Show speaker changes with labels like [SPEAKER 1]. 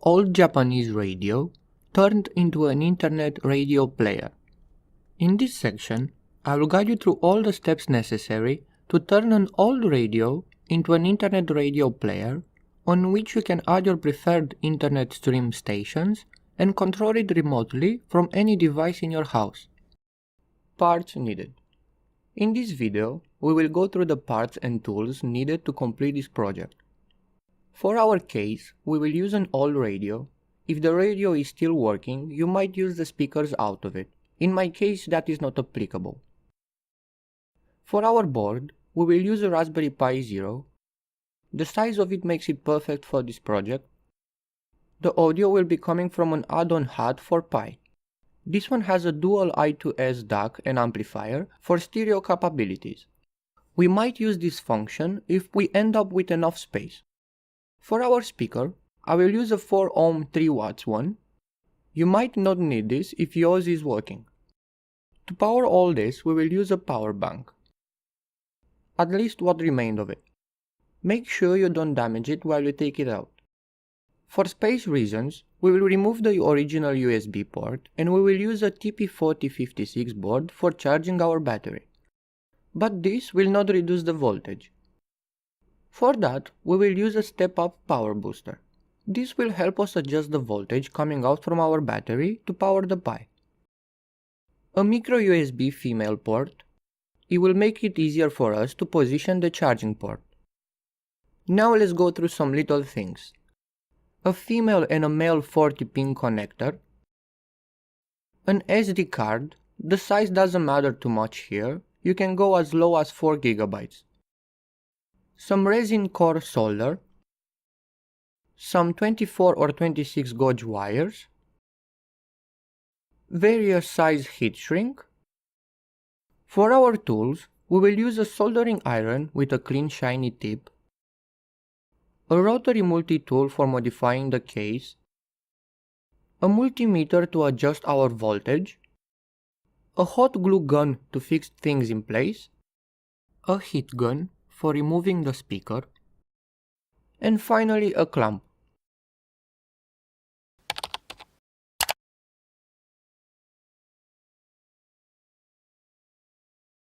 [SPEAKER 1] old Japanese radio turned into an internet radio player. In this section, I will guide you through all the steps necessary to turn an old radio into an internet radio player on which you can add your preferred internet stream stations and control it remotely from any device in your house. Parts needed. In this video, we will go through the parts and tools needed to complete this project. For our case, we will use an old radio. If the radio is still working, you might use the speakers out of it. In my case, that is not applicable. For our board, we will use a Raspberry Pi Zero. The size of it makes it perfect for this project. The audio will be coming from an add-on HUD for Pi. This one has a dual I2S DAC and amplifier for stereo capabilities. We might use this function if we end up with enough space. For our speaker, I will use a 4 ohm 3 watts one. You might not need this if yours is working. To power all this, we will use a power bank. At least what remained of it. Make sure you don't damage it while you take it out. For space reasons, we will remove the original USB port and we will use a TP4056 board for charging our battery. But this will not reduce the voltage. For that, we will use a step-up power booster. This will help us adjust the voltage coming out from our battery to power the Pi. A micro USB female port. It will make it easier for us to position the charging port. Now let's go through some little things. A female and a male 40-pin connector. An SD card. The size doesn't matter too much here. You can go as low as 4 GB. Some resin core solder, some 24 or 26 gauge wires, various size heat shrink. For our tools, we will use a soldering iron with a clean shiny tip, a rotary multi-tool for modifying the case, a multimeter to adjust our voltage, a hot glue gun to fix things in place, a heat gun for removing the speaker, and finally a clamp.